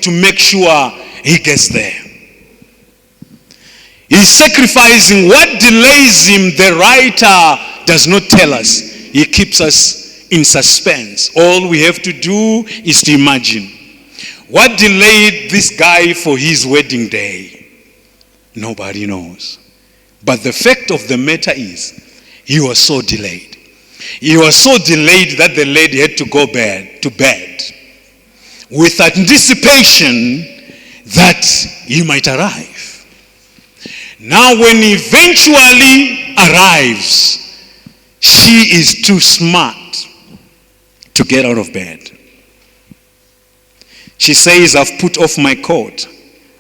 to make sure he gets there. He's sacrificing. What delays him, the writer does not tell us. He keeps us in suspense. All we have to do is to imagine. What delayed this guy for his wedding day? Nobody knows. But the fact of the matter is, he was so delayed. He was so delayed that the lady had to go to bed with anticipation that he might arrive. Now when he eventually arrives, she is too smart to get out of bed. She says, I've put off my coat.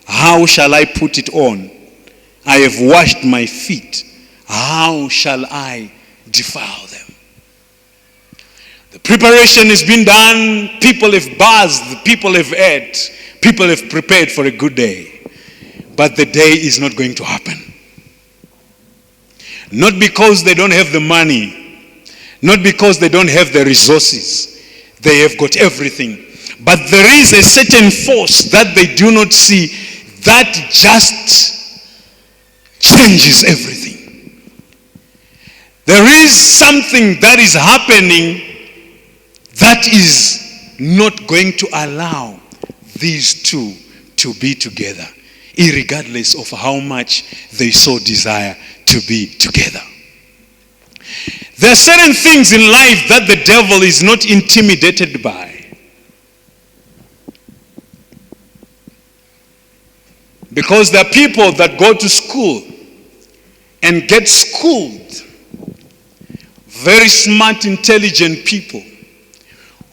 How shall I put it on? I have washed my feet. How shall I defile them? The preparation has been done. People have bathed. People have ate. People have prepared for a good day. But the day is not going to happen. Not because they don't have the money. Not because they don't have the resources. They have got everything. But there is a certain force that they do not see that just changes everything. There is something that is happening that is not going to allow these two to be together, irregardless of how much they so desire to be together. There are certain things in life that the devil is not intimidated by. Because there are people that go to school and get schooled. Very smart, intelligent people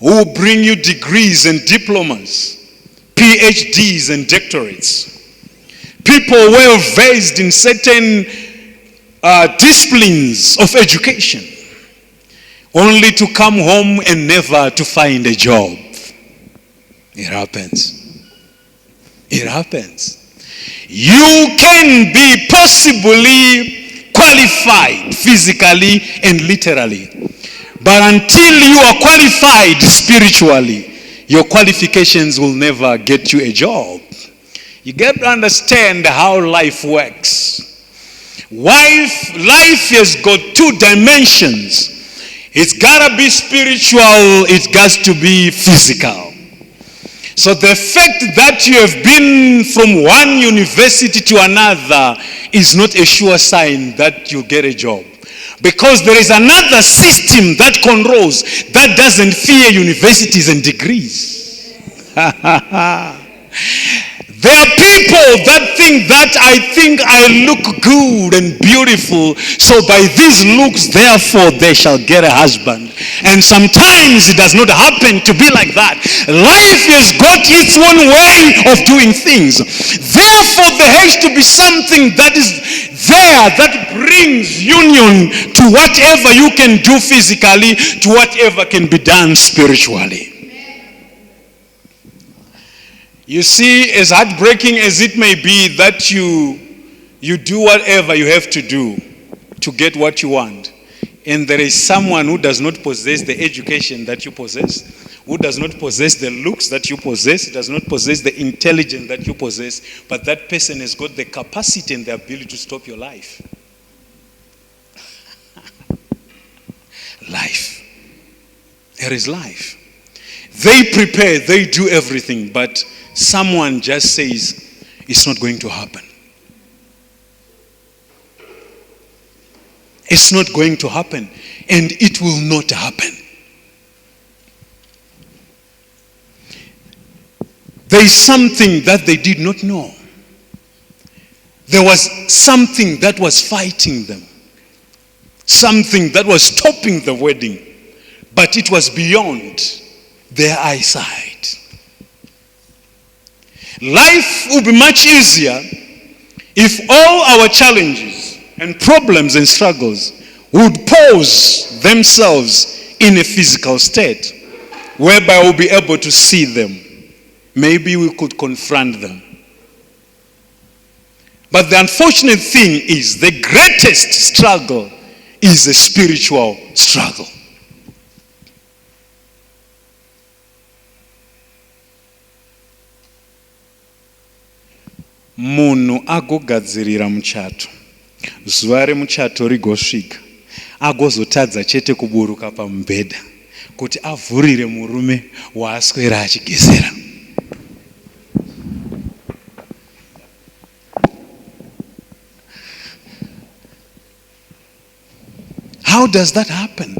who bring you degrees and diplomas, PhDs and doctorates. People well versed in certain disciplines of education, only to come home and never to find a job. It happens. It happens. You can be possibly qualified physically and literally, but until you are qualified spiritually, your qualifications will never get you a job. You get to understand how life works. Life has got two dimensions. It's got to be spiritual, it's got to be physical. So the fact that you have been from one university to another is not a sure sign that you'll get a job. Because there is another system that controls, that doesn't fear universities and degrees. There are people that think that I look good and beautiful, so by these looks, therefore, they shall get a husband. And sometimes it does not happen to be like that. Life has got its own way of doing things. Therefore, there has to be something that is there that brings union to whatever you can do physically, to whatever can be done spiritually. You see, as heartbreaking as it may be that you do whatever you have to do to get what you want, and there is someone who does not possess the education that you possess, who does not possess the looks that you possess, does not possess the intelligence that you possess, but that person has got the capacity and the ability to stop your life. Life. There is life. They prepare, they do everything, but someone just says, it's not going to happen. It's not going to happen, and it will not happen. There is something that they did not know. There was something that was fighting them. Something that was stopping the wedding, but it was beyond their eyesight. Life would be much easier if all our challenges and problems and struggles would pose themselves in a physical state, whereby we'll be able to see them. Maybe we could confront them. But the unfortunate thing is, the greatest struggle is a spiritual struggle. munhu agogadzirira muchato, zuva remuchato rigosvika, agozotadza chete kuburuka pamubhedha kuti avhurire murume waaswera achigezera. How does that happen?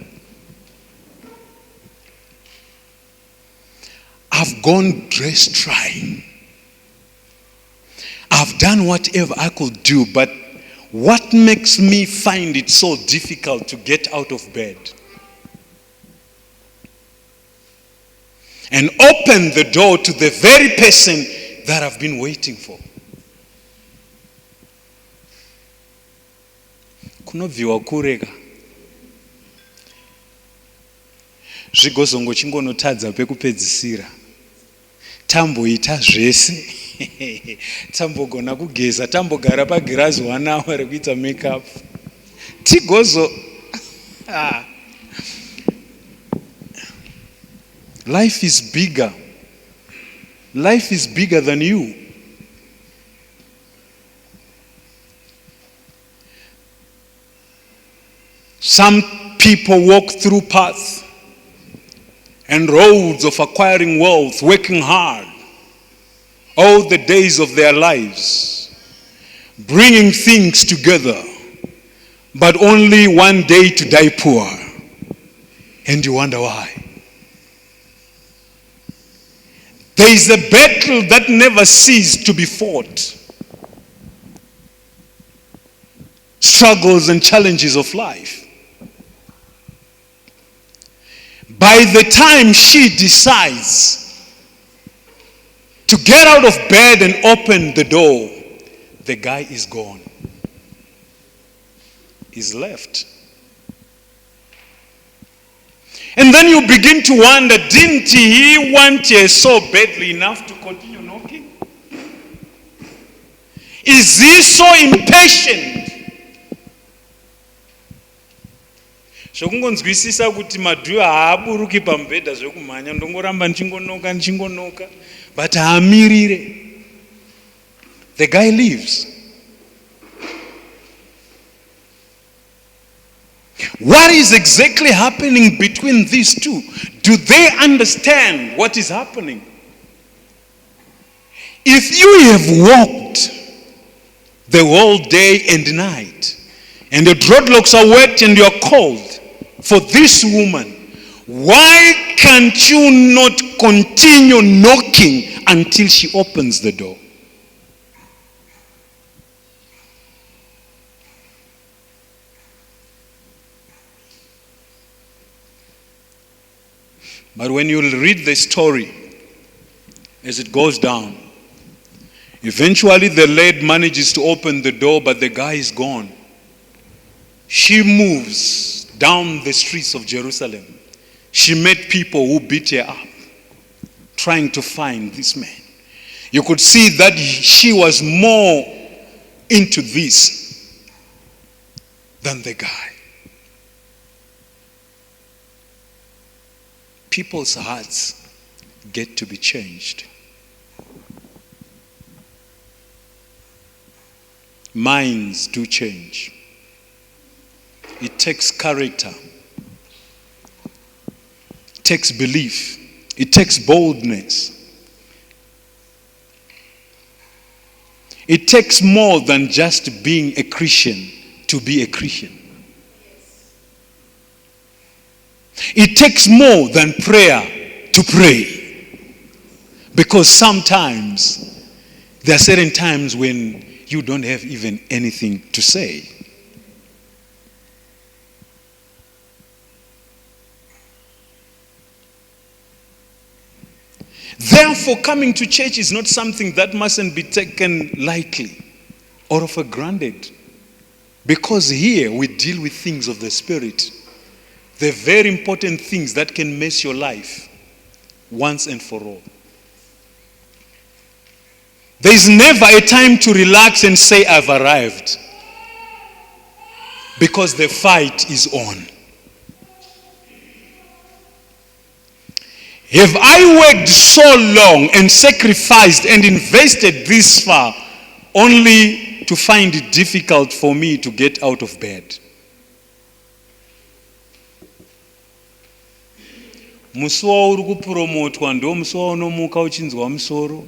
I've gone dress trying. I've done whatever I could do, but what makes me find it so difficult to get out of bed and open the door to the very person that I've been waiting for? Kunobviwa kurega. Zvigozongo chingonotadza pekupedzisira. Tamboita zvese. Tambogona kugeza, tambogara pagirazi 1 hour rekuita makeup. Tigozo. Life is bigger. Life is bigger than you. Some people walk through paths and roads of acquiring wealth, working hard all the days of their lives, bringing things together, but only one day to die poor. And you wonder why. There is a battle that never ceases to be fought. Struggles and challenges of life. By the time she decides to get out of bed and open the door, the guy is gone. He's left. And then you begin to wonder, didn't he want her so badly enough to continue knocking? Is he so impatient? Zvokungonzwisisa kuti madhuyo haaburuki pamubhedha zvekumhanya, ndongoramba ndichingonoka, but haamirire. The guy leaves. What is exactly happening between these two? Do they understand what is happening? If you have walked the whole day and night, and the dreadlocks are wet and you are cold for this woman, why can't you not continue knocking until she opens the door? But when you read the story as it goes down, eventually the lady manages to open the door, but the guy is gone. She moves down the streets of Jerusalem. She met people who beat her up, trying to find this man. You could see that she was more into this than the guy. People's hearts get to be changed. Minds do change. It takes character. It takes belief. It takes boldness. It takes more than just being a Christian to be a Christian. It takes more than prayer to pray. Because sometimes, there are certain times when you don't have even anything to say. Therefore, coming to church is not something that mustn't be taken lightly or for granted. Because here we deal with things of the Spirit. The very important things that can mess your life once and for all. There is never a time to relax and say, I've arrived. Because the fight is on. Have I worked so long and sacrificed and invested this far only to find it difficult for me to get out of bed. Musi wauri kupromotwa ndo musi waunomuka uchinzwa musoro.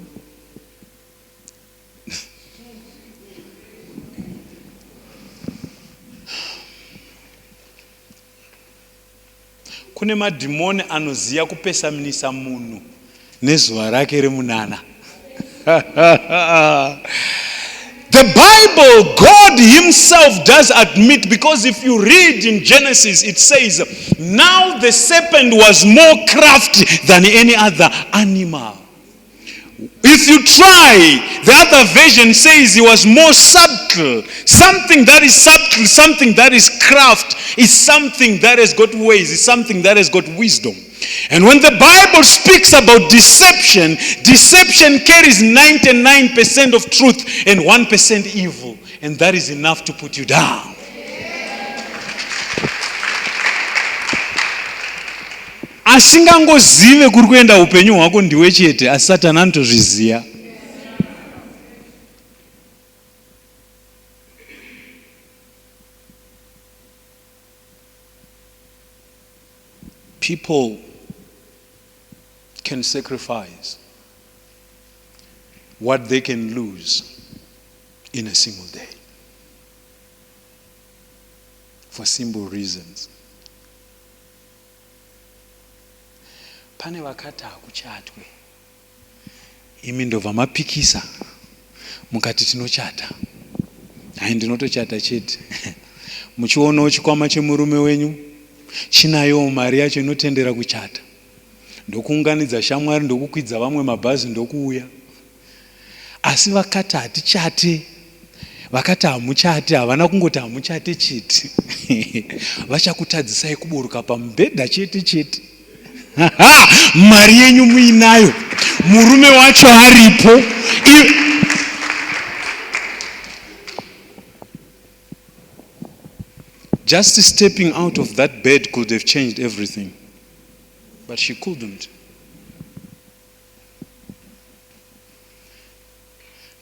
Kune madhimoni anoziya kupesaminisa munhu nezuva rake remunana. The Bible, God himself does admit, because if you read in Genesis, it says, now the serpent was more crafty than any other animal. If you try, the other version says he was more subtle. Something that is subtle, something that is craft, is something that has got ways, is something that has got wisdom. And when the Bible speaks about deception, deception carries 99% of truth and 1% evil. And that is enough to put you down. Asingangozive kuri kuenda upenyu hwako ndiwe chete, asi Satani anotozviziya. People can sacrifice what they can lose in a single day for simple reasons. Pane vakati hakuchatwe, imi ndobva mapikisa mukati tinochata. Hai, ndinotochata chete. Muchionawo chikwama chemurume wenyu chinayo mari yacho inotendera kuchata, ndokuunganidza shamwari, ndokukwidza vamwe mabhazi, ndokuuya. Asi vakati hatichate, vakati hamuchate, havana kungoti hamuchate chete. Vachakutadzisai kuburuka pamubhedha chete chete. Mari yenyu muinayo, murume wacho haripo. Just stepping out of that bed could have changed everything, but she couldn't.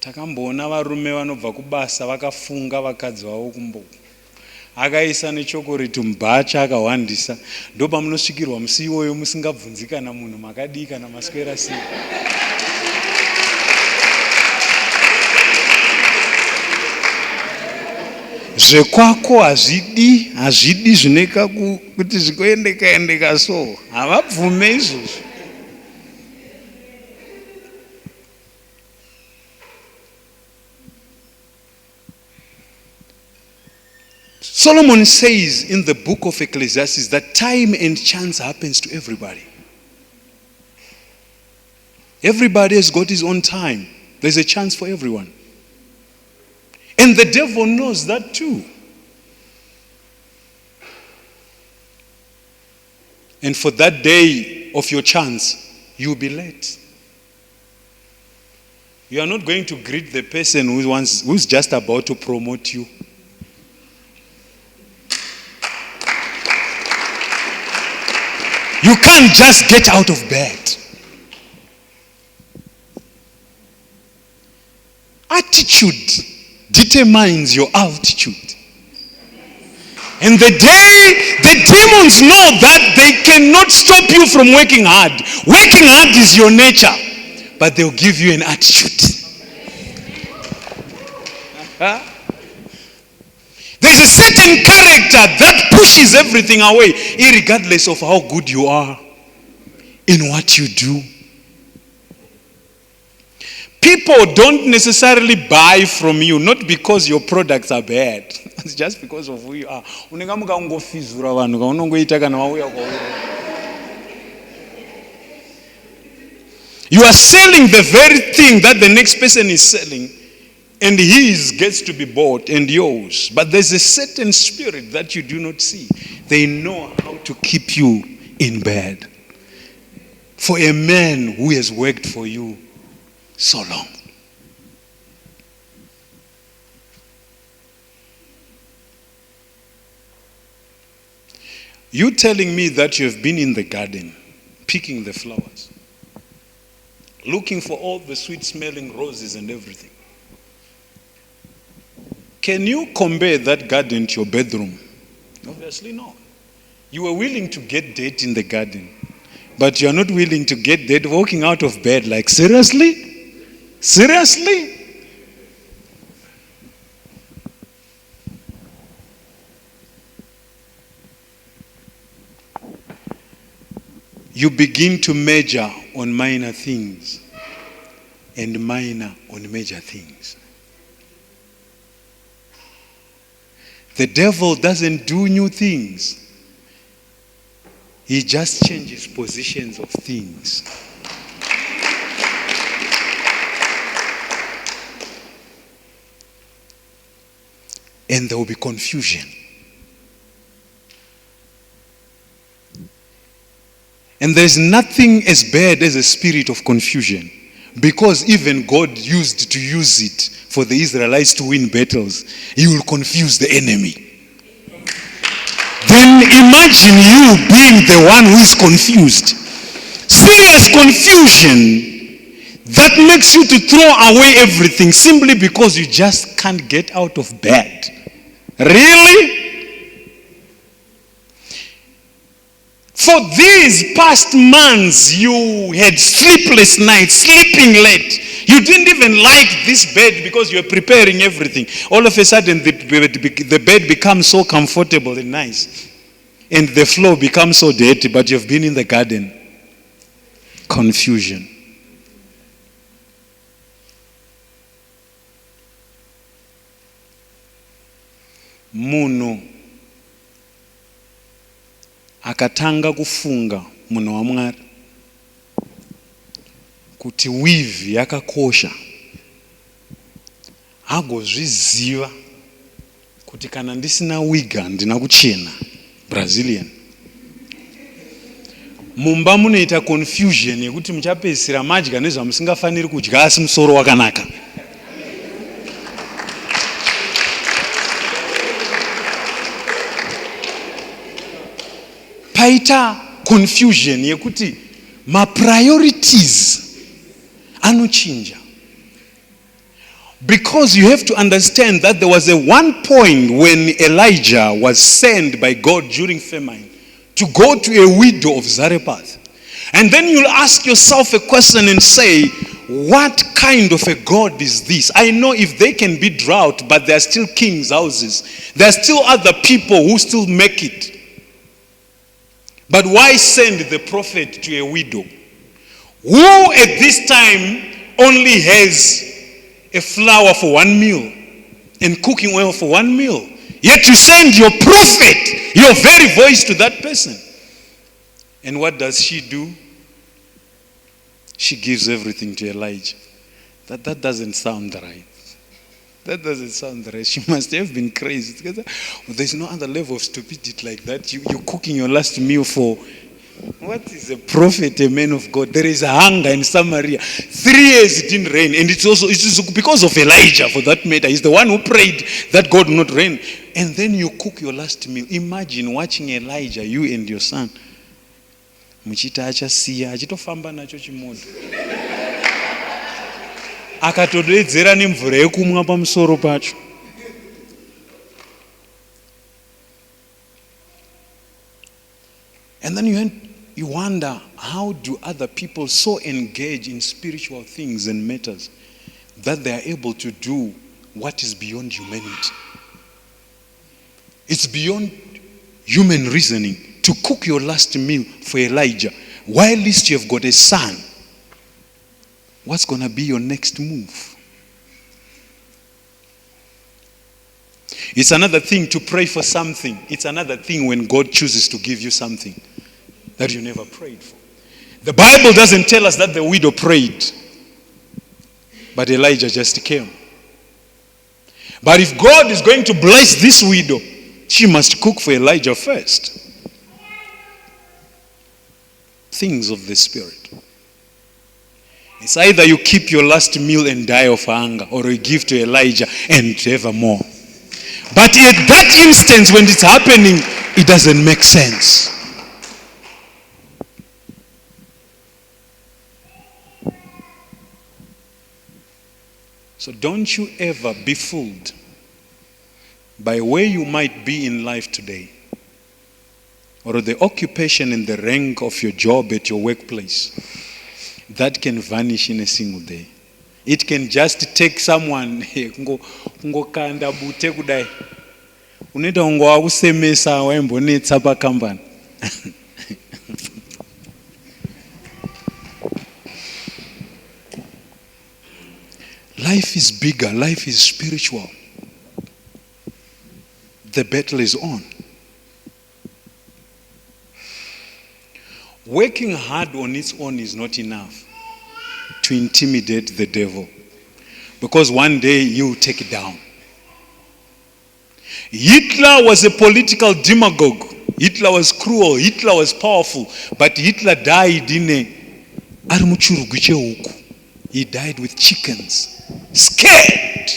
Takamboona varume vanobva kubasa vakafunga vakadzi vavo kumbo, akaisa nechokoreti mubhacha akahwandisa. Ndopa munosvikirwa musi iwoyo musingabvunzi kana munhu makadii kana maswera sei. Zvekwako hazvidi zvineka kuti zvikoendeka so. Havabvume izvozvo. Solomon says in the book of Ecclesiastes that time and chance happens to everybody. Everybody has got his own time. There's a chance for everyone. And the devil knows that too. And for that day of your chance, you'll be late. You are not going to greet the person who's just about to promote you. You can't just get out of bed. Attitude determines your altitude. And the day the demons know that they cannot stop you from working hard. Working hard is your nature, but they'll give you an attitude. There's a certain character that pushes everything away, irregardless of how good you are in what you do. People don't necessarily buy from you, not because your products are bad. It's just because of who you are. You are selling the very thing that the next person is selling, and his gets to be bought and yours. But there's a certain spirit that you do not see. They know how to keep you in bed. For a man who has worked for you so long. You telling me that you have been in the garden, picking the flowers, looking for all the sweet smelling roses and everything. Can you compare that garden to your bedroom? Obviously not. You were willing to get dirty in the garden, but you are not willing to get dirty walking out of bed. Like, seriously? Seriously? You begin to major on minor things and minor on major things. The devil doesn't do new things. He just changes positions of things. And there will be confusion. And there's nothing as bad as a spirit of confusion, because even God used to use it for the Israelites to win battles. He will confuse the enemy. Then imagine you being the one who is confused. Serious confusion that makes you to throw away everything simply because you just can't get out of bed. Really? For these past months, you had sleepless nights, sleeping late. You didn't even like this bed because you were preparing everything. All of a sudden, the bed becomes so comfortable and nice. And the floor becomes so dirty, but you've been in the garden. Confusion. Munhu akatanga kufunga, munhu waMwari, kuti weave yakakosha, agozviziva kuti kana ndisina wig handina kuchena, Brazilian. Mumba munoita confusion yekuti muchapedzisira madya nezvamusingafaniri kudya asi musoro wakanaka. Paita confusion yekuti ma priorities anochinja. Because you have to understand that there was a one point when Elijah was sent by God during famine to go to a widow of Zarephath. And then you'll ask yourself a question and say, what kind of a God is this? I know if they can be drought, but there are still kings' houses. There are still other people who still make it. But why send the prophet to a widow who at this time only has a flour for 1 meal and cooking oil for 1 meal? Yet you send your prophet, your very voice, to that person. And what does she do? She gives everything to Elijah. That doesn't sound right. That doesn't sound right. She must have been crazy. There's no other level of stupidity like that. You're cooking your last meal for... What is a prophet, a man of God? There is a hunger in Samaria. 3 years it didn't rain. And it's because of Elijah, for that matter. He's the one who prayed that God not rain. And then you cook your last meal. Imagine watching Elijah, you and your son. Muchita achasiya, achitofamba nacho chimoto. Akatodedzera nemvura yekumwa pamusoro pacho. And then you wonder, how do other people so engage in spiritual things and matters that they are able to do what is beyond humanity? It's beyond human reasoning to cook your last meal for Elijah. While at least you have got a son, what's going to be your next move? It's another thing to pray for something. It's another thing when God chooses to give you something that you never prayed for. The Bible doesn't tell us that the widow prayed, but Elijah just came. But if God is going to bless this widow, she must cook for Elijah first. Things of the Spirit. It's either you keep your last meal and die of hunger, or you give to Elijah and have more. But at that instance when it's happening, it doesn't make sense. So don't you ever be fooled by where you might be in life today, or the occupation and the rank of your job at your workplace, that can vanish in a single day. It can just take someone kungokanda bute kudai unoita ungo wakusemesa waimbonetsa pakambani. Life is bigger, life is spiritual. The battle is on. Working hard on its own is not enough to intimidate the devil, because one day you will take it down. Hitler was a political demagogue. Hitler was cruel. Hitler was powerful. But Hitler died in a he died with chickens. Scared.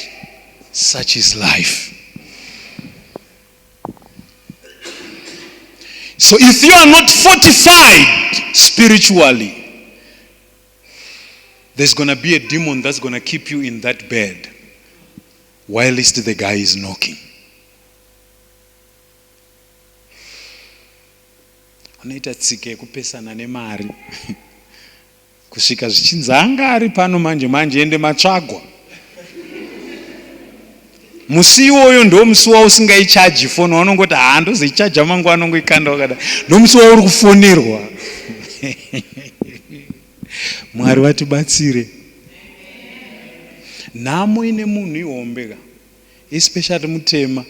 Such is life. So if you are not fortified spiritually, there's going to be a demon that's going to keep you in that bed whilst the guy is knocking. Unoita tsike kupesana nemari kusvika zvichinzi anga ari pano manje ende matsvagwa. Musi iwoyo ndo musi wausingaichaji foni, wanongoti ndozoichaja mangu anongoikanda wakada. Nomusi wauri kufonerwa. Mwari vatibatsire. Nhamo ine munhu ihombeka, especially mutema.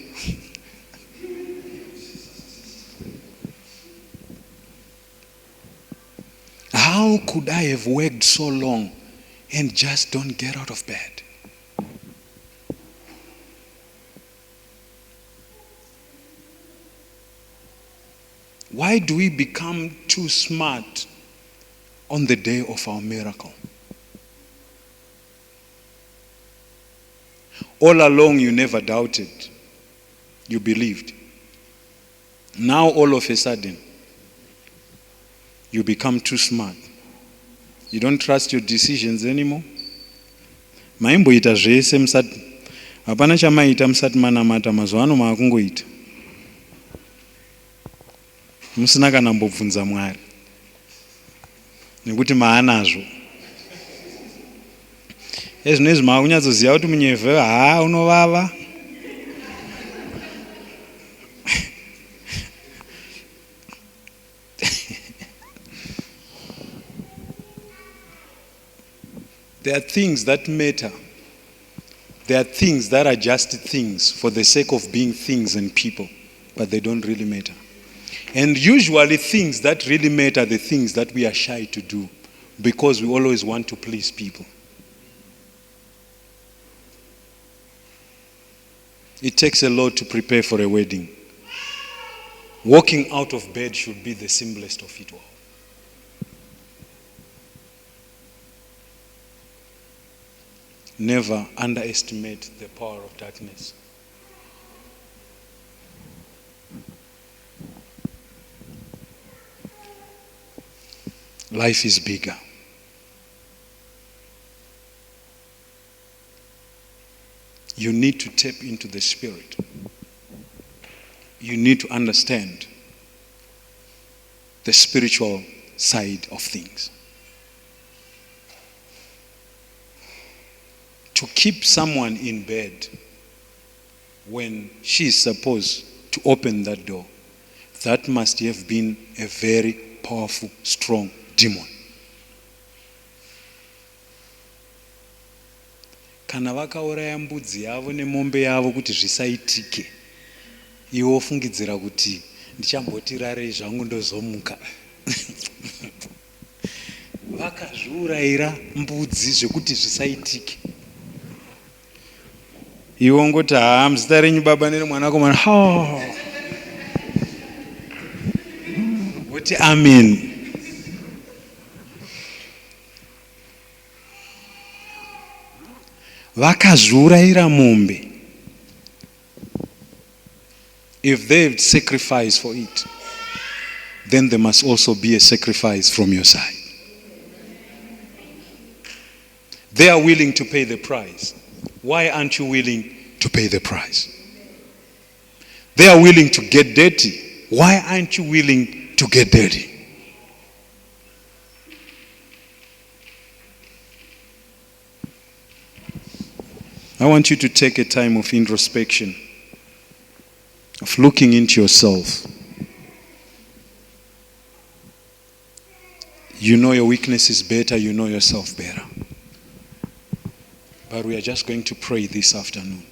How could I have worked so long and just don't get out of bed? Why do we become too smart on the day of our miracle? All along you never doubted. You believed. Now all of a sudden, you become too smart. You don't trust your decisions anymore. Maimboita zvese musati. Hapana chamaita musati manamata, mazuwano maakungoita. Musina kana mbobvunza Mwari. Nekuti maanazvo. Ezvinezvi maakunyatsoziva kuti munyevhe unovava. There are things that matter. There are things that are just things for the sake of being things and people, but they don't really matter. And usually things that really matter are the things that we are shy to do because we always want to please people. It takes a lot to prepare for a wedding. Walking out of bed should be the simplest of it all. Never underestimate the power of darkness. Life is bigger. You need to tap into the Spirit. You need to understand the spiritual side of things. To keep someone in bed when she is supposed to open that door, that must have been a very powerful, strong demon. Kana vakauraya mbudzi yavo nemombe yavo kuti zvisaitike, iwo fungidzira kuti ndichamboti rarei zvangu ndozomuka. Vakazviurayira mbudzi zvekuti zvisaitike. Iwo ngoti muzita renyu baba neremwanakomana. Woti amen. Vakazviurayira mombe. If they've sacrificed for it, then there must also be a sacrifice from your side. They are willing to pay the price. Why aren't you willing to pay the price? They are willing to get dirty. Why aren't you willing to get dirty? I want you to take a time of introspection, of looking into yourself. You know your weaknesses better, you know yourself better. But we are just going to pray this afternoon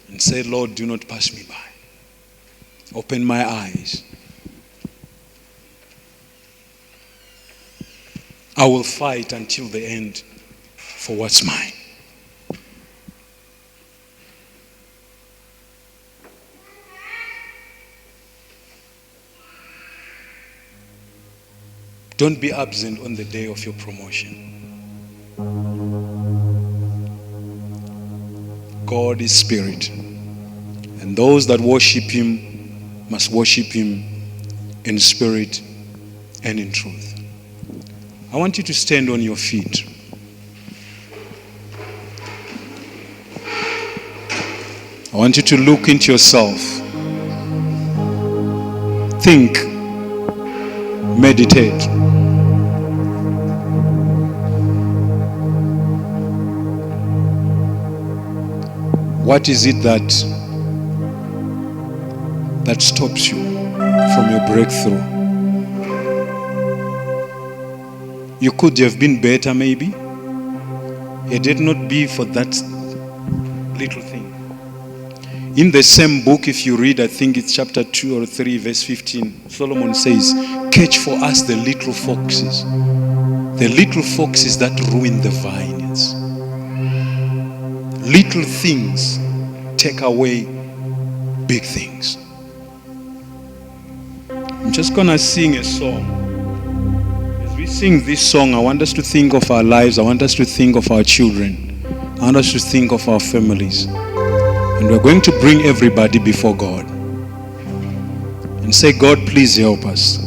and say, Lord, do not pass me by. Open my eyes. I will fight until the end for what's mine. Don't be absent on the day of your promotion. God is spirit, and those that worship him must worship him in spirit and in truth. I want you to stand on your feet. I want you to look into yourself. Think. Meditate. What is it that stops you from your breakthrough? You could have been better maybe. It did not be for that little thing. In the same book, if you read, I think it's chapter 2 or 3, verse 15, Solomon says, catch for us the little foxes that ruin the vineyards. Little things take away big things. I'm just gonna sing a song. As we sing this song, I want us to think of our lives. I want us to think of our children. I want us to think of our families. And we're going to bring everybody before God and say, God, please help us.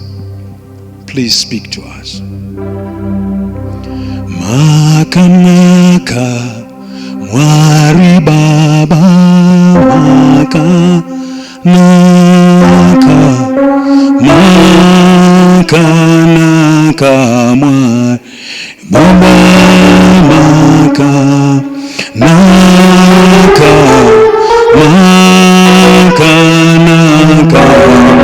Please speak to us. Makanaka Mwari Baba Makanaka Makanaka Mwari Baba Makanaka Makanaka